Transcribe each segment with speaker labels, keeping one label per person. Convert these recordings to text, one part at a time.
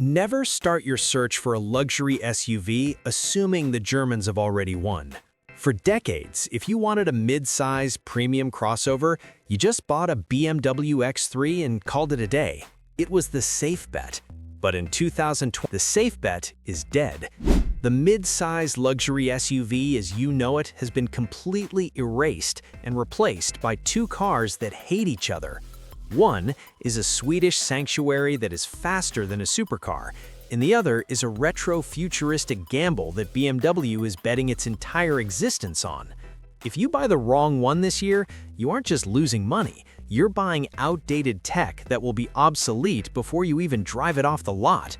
Speaker 1: Never start your search for a luxury SUV assuming the Germans have already won. For decades, if you wanted a mid-size premium crossover, you just bought a BMW X3 and called it a day. It was the safe bet. But in 2020, the safe bet is dead. The mid-size luxury SUV as you know it has been completely erased and replaced by two cars that hate each other. One is a Swedish sanctuary that is faster than a supercar, and the other is a retro-futuristic gamble that BMW is betting its entire existence on. If you buy the wrong one this year, you aren't just losing money, you're buying outdated tech that will be obsolete before you even drive it off the lot.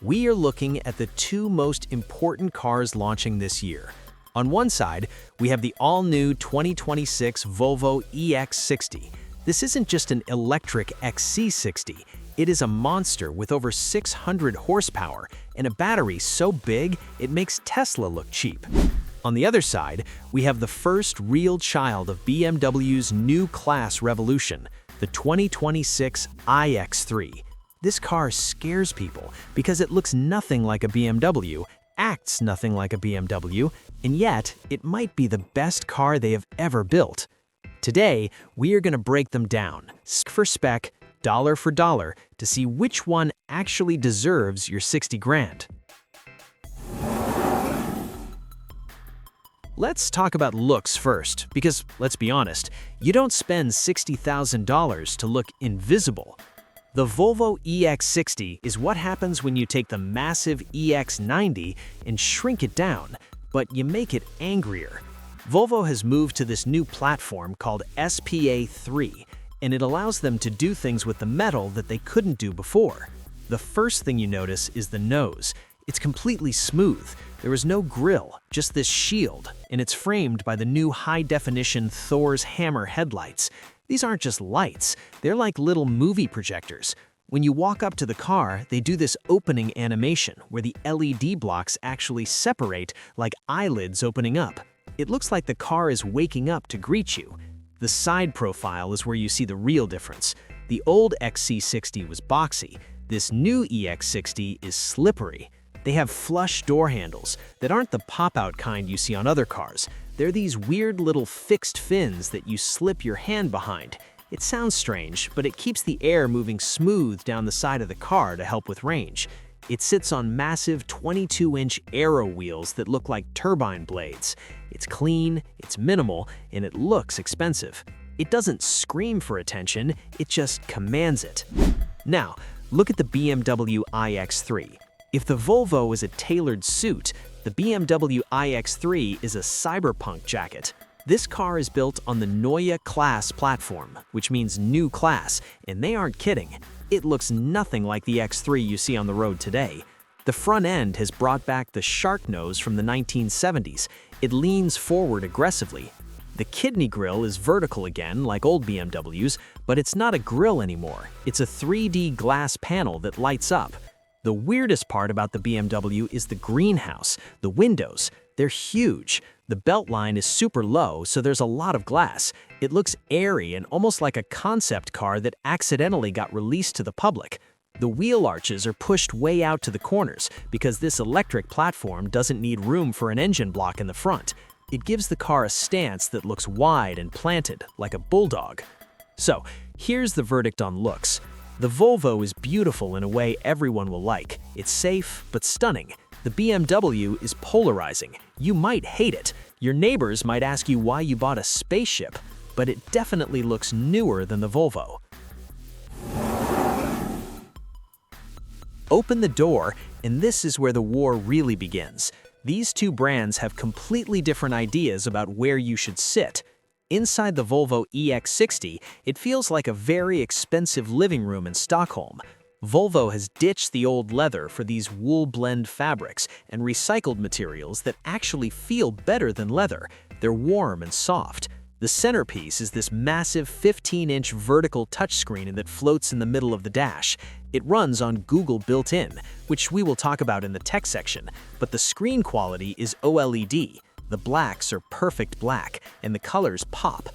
Speaker 1: We are looking at the two most important cars launching this year. On one side, we have the all-new 2026 Volvo EX60. This isn't just an electric XC60, it is a monster with over 600 horsepower and a battery so big it makes Tesla look cheap. On the other side, we have the first real child of BMW's new class revolution, the 2026 iX3. This car scares people because it looks nothing like a BMW, acts nothing like a BMW, and yet it might be the best car they have ever built. Today, we are going to break them down, spec for spec, dollar for dollar, to see which one actually deserves your 60 grand. Let's talk about looks first, because let's be honest, you don't spend $60,000 to look invisible. The Volvo EX60 is what happens when you take the massive EX90 and shrink it down, but you make it angrier. Volvo has moved to this new platform called SPA3, and it allows them to do things with the metal that they couldn't do before. The first thing you notice is the nose. It's completely smooth. There is no grille, just this shield, and it's framed by the new high-definition Thor's hammer headlights. These aren't just lights, they're like little movie projectors. When you walk up to the car, they do this opening animation where the LED blocks actually separate like eyelids opening up. It looks like the car is waking up to greet you. The side profile is where you see the real difference. The old XC60 was boxy. This new EX60 is slippery. They have flush door handles that aren't the pop-out kind you see on other cars. They're these weird little fixed fins that you slip your hand behind. It sounds strange, but it keeps the air moving smooth down the side of the car to help with range. It sits on massive 22-inch aero wheels that look like turbine blades. It's clean, it's minimal, and it looks expensive. It doesn't scream for attention, it just commands it. Now, look at the BMW iX3. If the Volvo is a tailored suit, the BMW iX3 is a cyberpunk jacket. This car is built on the Neue Klasse platform, which means new class, and they aren't kidding. It looks nothing like the X3 you see on the road today. The front end has brought back the shark nose from the 1970s. It leans forward aggressively. The kidney grille is vertical again, like old BMWs, but it's not a grille anymore. It's a 3D glass panel that lights up. The weirdest part about the BMW is the greenhouse, the windows. They're huge. The belt line is super low, so there's a lot of glass. It looks airy and almost like a concept car that accidentally got released to the public. The wheel arches are pushed way out to the corners because this electric platform doesn't need room for an engine block in the front. It gives the car a stance that looks wide and planted, like a bulldog. So, here's the verdict on looks. The Volvo is beautiful in a way everyone will like. It's safe, but stunning. The BMW is polarizing. You might hate it. Your neighbors might ask you why you bought a spaceship, but it definitely looks newer than the Volvo. Open the door, and this is where the war really begins. These two brands have completely different ideas about where you should sit. Inside the Volvo EX60, it feels like a very expensive living room in Stockholm. Volvo has ditched the old leather for these wool blend fabrics and recycled materials that actually feel better than leather. They're warm and soft. The centerpiece is this massive 15-inch vertical touchscreen that floats in the middle of the dash. It runs on Google built-in, which we will talk about in the tech section, but the screen quality is OLED. The blacks are perfect black, and the colors pop.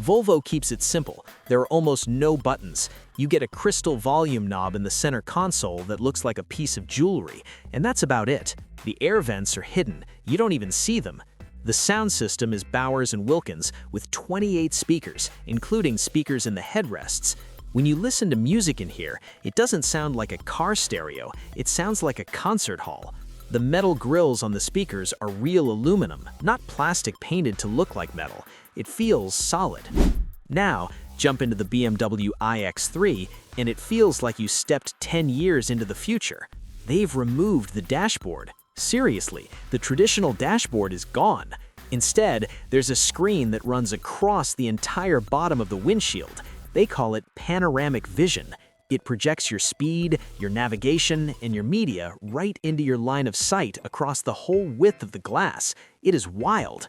Speaker 1: Volvo keeps it simple. There are almost no buttons. You get a crystal volume knob in the center console that looks like a piece of jewelry, and that's about it. The air vents are hidden. You don't even see them. The sound system is Bowers & Wilkins with 28 speakers, including speakers in the headrests. When you listen to music in here, it doesn't sound like a car stereo, it sounds like a concert hall. The metal grills on the speakers are real aluminum, not plastic painted to look like metal. It feels solid. Now, jump into the BMW iX3, and it feels like you stepped 10 years into the future. They've removed the dashboard. Seriously, the traditional dashboard is gone. Instead, there's a screen that runs across the entire bottom of the windshield. They call it panoramic vision. It projects your speed, your navigation, and your media right into your line of sight across the whole width of the glass. It is wild.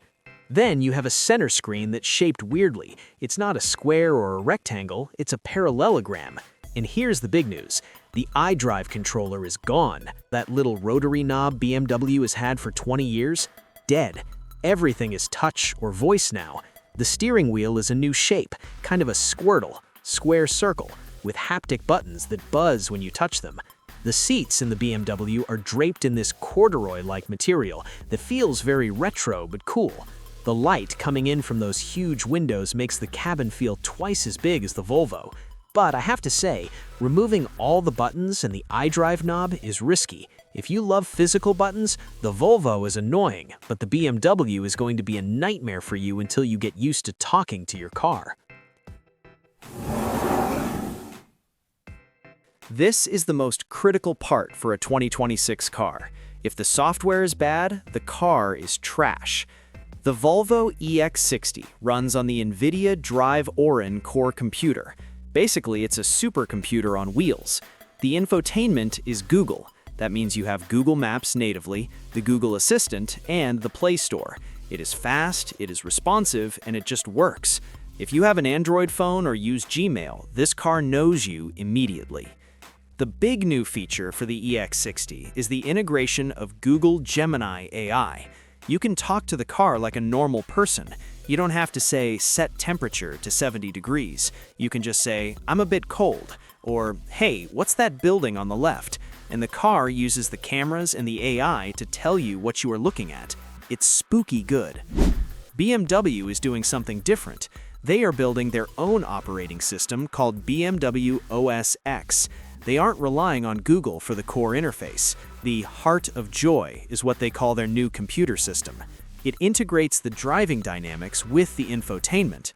Speaker 1: Then you have a center screen that's shaped weirdly. It's not a square or a rectangle, it's a parallelogram. And here's the big news. The iDrive controller is gone. That little rotary knob BMW has had for 20 years? Dead. Everything is touch or voice now. The steering wheel is a new shape, kind of a squirtle, square circle, with haptic buttons that buzz when you touch them. The seats in the BMW are draped in this corduroy-like material that feels very retro but cool. The light coming in from those huge windows makes the cabin feel twice as big as the Volvo. But I have to say, removing all the buttons and the iDrive knob is risky. If you love physical buttons, the Volvo is annoying, but the BMW is going to be a nightmare for you until you get used to talking to your car. This is the most critical part for a 2026 car. If the software is bad, the car is trash. The Volvo EX60 runs on the NVIDIA Drive Orin core computer. Basically, it's a supercomputer on wheels. The infotainment is Google. That means you have Google Maps natively, the Google Assistant, and the Play Store. It is fast, it is responsive, and it just works. If you have an Android phone or use Gmail, this car knows you immediately. The big new feature for the EX60 is the integration of Google Gemini AI. You can talk to the car like a normal person. You don't have to say, set temperature to 70 degrees. You can just say, I'm a bit cold, or hey, what's that building on the left? And the car uses the cameras and the AI to tell you what you are looking at. It's spooky good. BMW is doing something different. They are building their own operating system called BMW OS X. They aren't relying on Google for the core interface. The Heart of Joy is what they call their new computer system. It integrates the driving dynamics with the infotainment.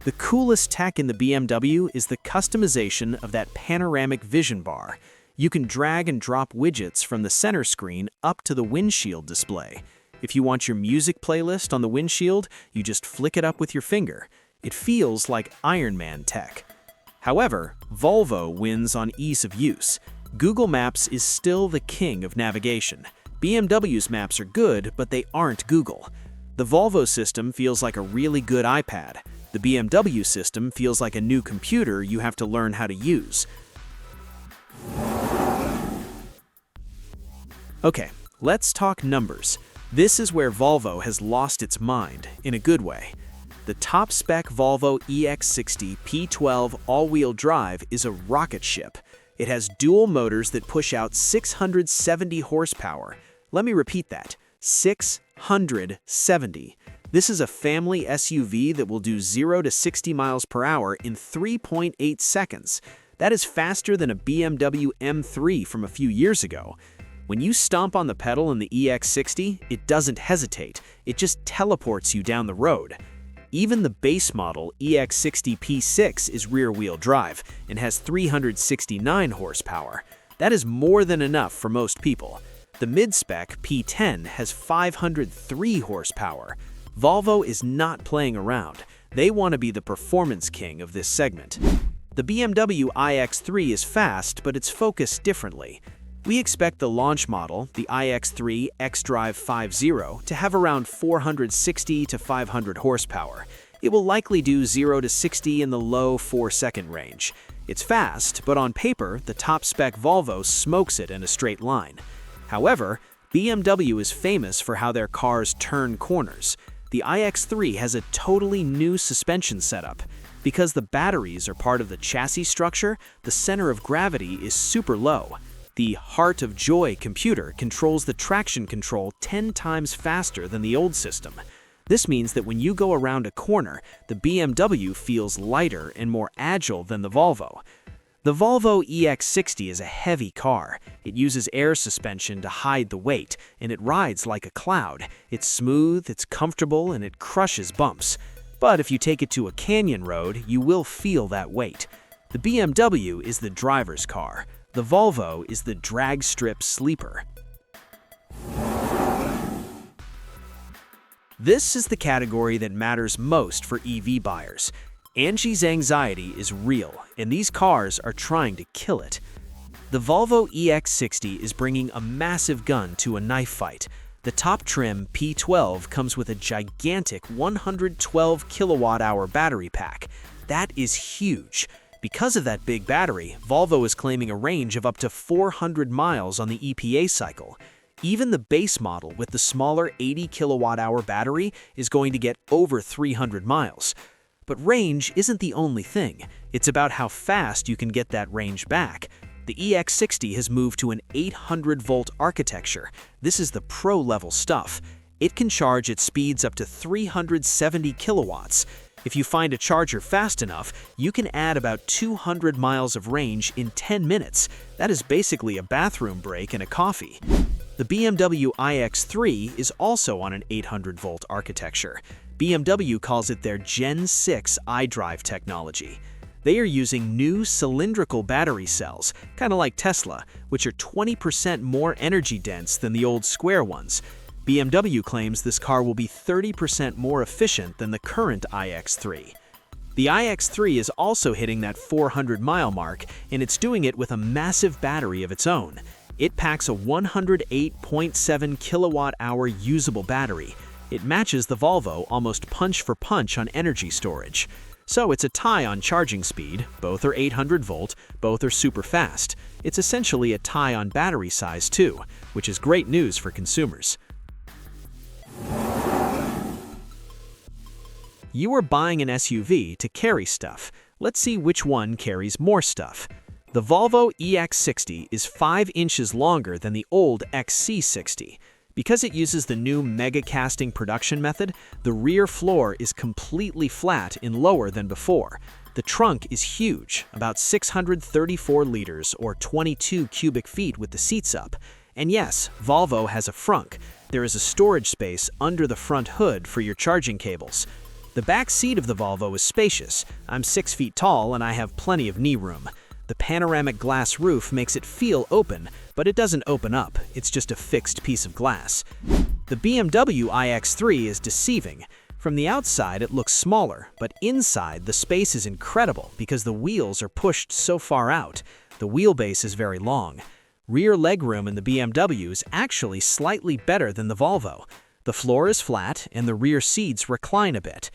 Speaker 1: The coolest tech in the BMW is the customization of that panoramic vision bar. You can drag and drop widgets from the center screen up to the windshield display. If you want your music playlist on the windshield, you just flick it up with your finger. It feels like Iron Man tech. However, Volvo wins on ease of use. Google Maps is still the king of navigation. BMW's maps are good, but they aren't Google. The Volvo system feels like a really good iPad. The BMW system feels like a new computer you have to learn how to use. Okay, let's talk numbers. This is where Volvo has lost its mind, in a good way. The top-spec Volvo EX60 P12 all-wheel drive is a rocket ship. It has dual motors that push out 670 horsepower. Let me repeat that, 670. This is a family SUV that will do 0 to 60 miles per hour in 3.8 seconds. That is faster than a BMW M3 from a few years ago. When you stomp on the pedal in the EX60, it doesn't hesitate. It just teleports you down the road. Even the base model EX60 P6 is rear-wheel drive and has 369 horsepower. That is more than enough for most people. The mid-spec P10 has 503 horsepower. Volvo is not playing around. They want to be the performance king of this segment. The BMW iX3 is fast, but it's focused differently. We expect the launch model, the iX3 xDrive 5.0, to have around 460 to 500 horsepower. It will likely do 0 to 60 in the low 4-second range. It's fast, but on paper, the top-spec Volvo smokes it in a straight line. However, BMW is famous for how their cars turn corners. the iX3 has a totally new suspension setup. Because the batteries are part of the chassis structure, the center of gravity is super low. The Heart of Joy computer controls the traction control 10 times faster than the old system. This means that when you go around a corner, the BMW feels lighter and more agile than the Volvo. The Volvo EX60 is a heavy car. It uses air suspension to hide the weight, and it rides like a cloud. It's smooth, it's comfortable, and it crushes bumps. But if you take it to a canyon road, you will feel that weight. The BMW is the driver's car. The Volvo is the drag strip sleeper. This is the category that matters most for EV buyers. Angie's anxiety is real, and these cars are trying to kill it. The Volvo EX60 is bringing a massive gun to a knife fight. The top trim P12 comes with a gigantic 112 kilowatt-hour battery pack. That is huge. Because of that big battery, Volvo is claiming a range of up to 400 miles on the EPA cycle. Even the base model with the smaller 80 kilowatt-hour battery is going to get over 300 miles. But range isn't the only thing. It's about how fast you can get that range back. The EX60 has moved to an 800-volt architecture. This is the pro-level stuff. It can charge at speeds up to 370 kilowatts. If you find a charger fast enough, you can add about 200 miles of range in 10 minutes. That is basically a bathroom break and a coffee. The BMW iX3 is also on an 800-volt architecture. BMW calls it their Gen 6 iDrive technology. They are using new cylindrical battery cells, kind of like Tesla, which are 20% more energy dense than the old square ones. BMW claims this car will be 30% more efficient than the current iX3. The iX3 is also hitting that 400-mile mark, and it's doing it with a massive battery of its own. It packs a 108.7 kilowatt-hour usable battery. It matches the Volvo almost punch for punch on energy storage. So it's a tie on charging speed. Both are 800-volt, both are super fast. It's essentially a tie on battery size too, which is great news for consumers. You are buying an SUV to carry stuff. Let's see which one carries more stuff. The Volvo EX60 is 5 inches longer than the old XC60. Because it uses the new mega casting production method, the rear floor is completely flat and lower than before. The trunk is huge, about 634 liters or 22 cubic feet with the seats up. And yes, Volvo has a frunk. There is a storage space under the front hood for your charging cables. The back seat of the Volvo is spacious. I'm 6 feet tall and I have plenty of knee room. The panoramic glass roof makes it feel open, but it doesn't open up. It's just a fixed piece of glass. The BMW iX3 is deceiving. From the outside, it looks smaller, but inside, the space is incredible because the wheels are pushed so far out. The wheelbase is very long. Rear legroom in the BMW is actually slightly better than the Volvo. The floor is flat and the rear seats recline a bit.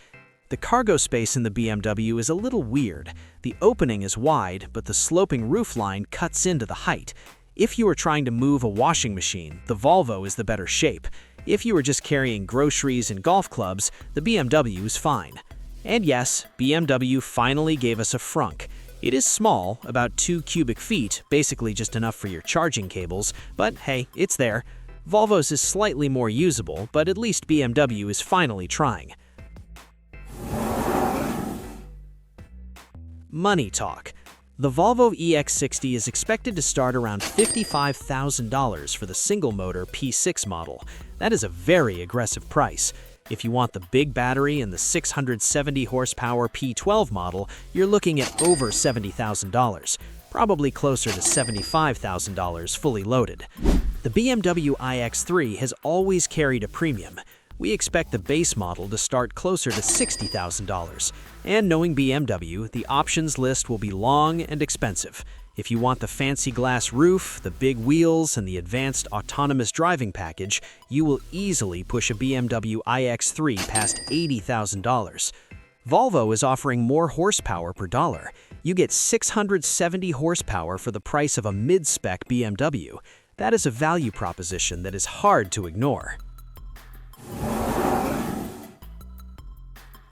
Speaker 1: The cargo space in the BMW is a little weird. The opening is wide, but the sloping roofline cuts into the height. If you are trying to move a washing machine, the Volvo is the better shape. If you are just carrying groceries and golf clubs, the BMW is fine. And yes, BMW finally gave us a frunk. It is small, about 2 cubic feet, basically just enough for your charging cables, but hey, it's there. Volvo's is slightly more usable, but at least BMW is finally trying. Money talk. The Volvo EX60 is expected to start around $55,000 for the single-motor P6 model. That is a very aggressive price. If you want the big battery and the 670 horsepower P12 model, you're looking at over $70,000, probably closer to $75,000 fully loaded. The BMW iX3 has always carried a premium. We expect the base model to start closer to $60,000. And knowing BMW, the options list will be long and expensive. If you want the fancy glass roof, the big wheels, and the advanced autonomous driving package, you will easily push a BMW iX3 past $80,000. Volvo is offering more horsepower per dollar. You get 670 horsepower for the price of a mid-spec BMW. That is a value proposition that is hard to ignore.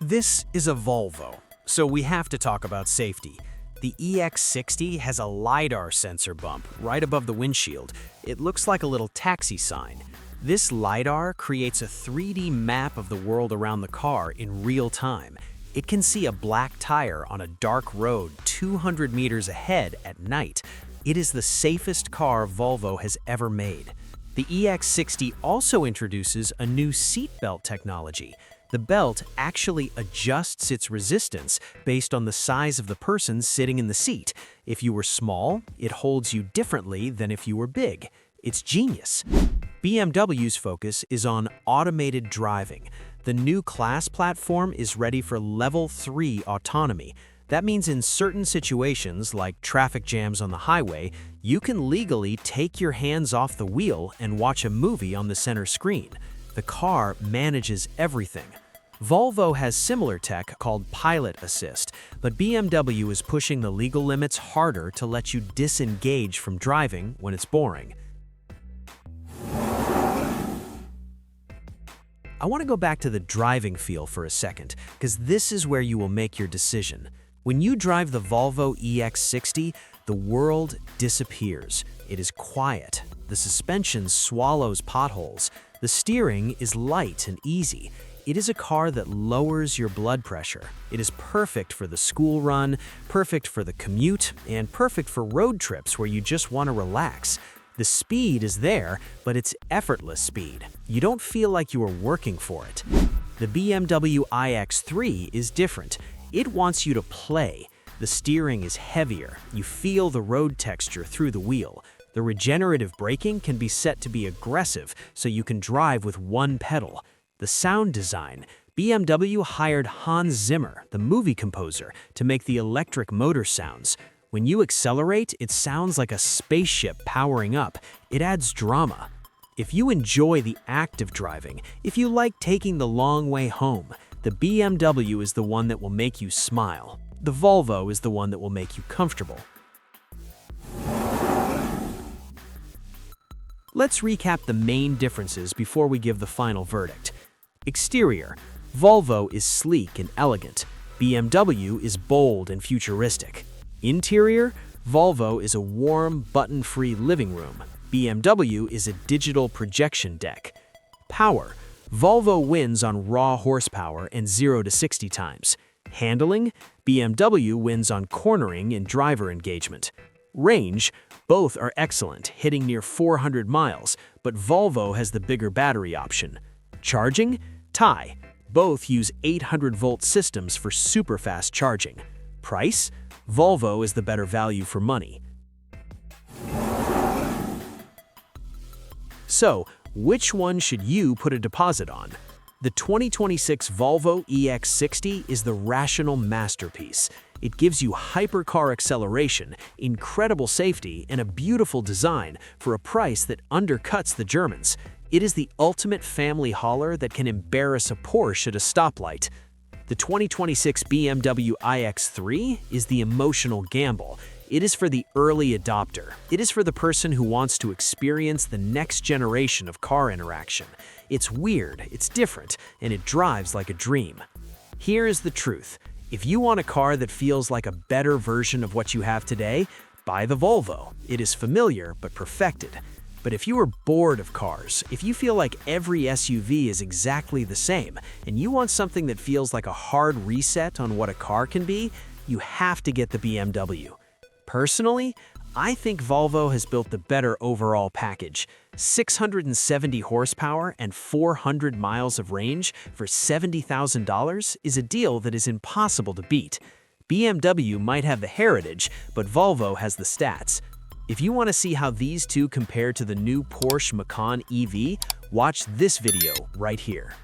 Speaker 1: This is a Volvo, so we have to talk about safety. The EX60 has a LiDAR sensor bump right above the windshield. It looks like a little taxi sign. This LiDAR creates a 3D map of the world around the car in real time. It can see a black tire on a dark road 200 meters ahead at night. It is the safest car Volvo has ever made. The EX60 also introduces a new seatbelt technology. The belt actually adjusts its resistance based on the size of the person sitting in the seat. If you were small, it holds you differently than if you were big. It's genius. BMW's focus is on automated driving. The Neue Klasse platform is ready for Level 3 autonomy. That means in certain situations, like traffic jams on the highway, you can legally take your hands off the wheel and watch a movie on the center screen. The car manages everything. Volvo has similar tech called Pilot Assist, but BMW is pushing the legal limits harder to let you disengage from driving when it's boring. I want to go back to the driving feel for a second, because this is where you will make your decision. When you drive the Volvo EX60, the world disappears. It is quiet. The suspension swallows potholes. The steering is light and easy. It is a car that lowers your blood pressure. It is perfect for the school run, perfect for the commute, and perfect for road trips where you just want to relax. The speed is there, but it's effortless speed. You don't feel like you are working for it. The BMW iX3 is different. It wants you to play. The steering is heavier. You feel the road texture through the wheel. The regenerative braking can be set to be aggressive, so you can drive with one pedal. The sound design. BMW hired Hans Zimmer, the movie composer, to make the electric motor sounds. When you accelerate, it sounds like a spaceship powering up. It adds drama. If you enjoy the act of driving, if you like taking the long way home, the BMW is the one that will make you smile. The Volvo is the one that will make you comfortable. Let's recap the main differences before we give the final verdict. Exterior. Volvo is sleek and elegant. BMW is bold and futuristic. Interior. Volvo is a warm, button-free living room. BMW is a digital projection deck. Power. Volvo wins on raw horsepower and 0 to 60 times. Handling. BMW wins on cornering and driver engagement. Range. Both are excellent, hitting near 400 miles, but Volvo has the bigger battery option. Charging. Tie. Both use 800-volt systems for super fast charging. Price. Volvo is the better value for money. So, which one should you put a deposit on? The 2026 Volvo EX60 is the rational masterpiece. It gives you hypercar acceleration, incredible safety, and a beautiful design for a price that undercuts the Germans. It is the ultimate family hauler that can embarrass a Porsche at a stoplight. The 2026 BMW iX3 is the emotional gamble. It is for the early adopter. It is for the person who wants to experience the next generation of car interaction. It's weird, it's different, and it drives like a dream. Here is the truth. If you want a car that feels like a better version of what you have today, buy the Volvo. It is familiar but perfected. But if you are bored of cars, if you feel like every SUV is exactly the same, and you want something that feels like a hard reset on what a car can be, you have to get the BMW. Personally, I think Volvo has built the better overall package. 670 horsepower and 400 miles of range for $70,000 is a deal that is impossible to beat. BMW might have the heritage, but Volvo has the stats. If you want to see how these two compare to the new Porsche Macan EV, watch this video right here.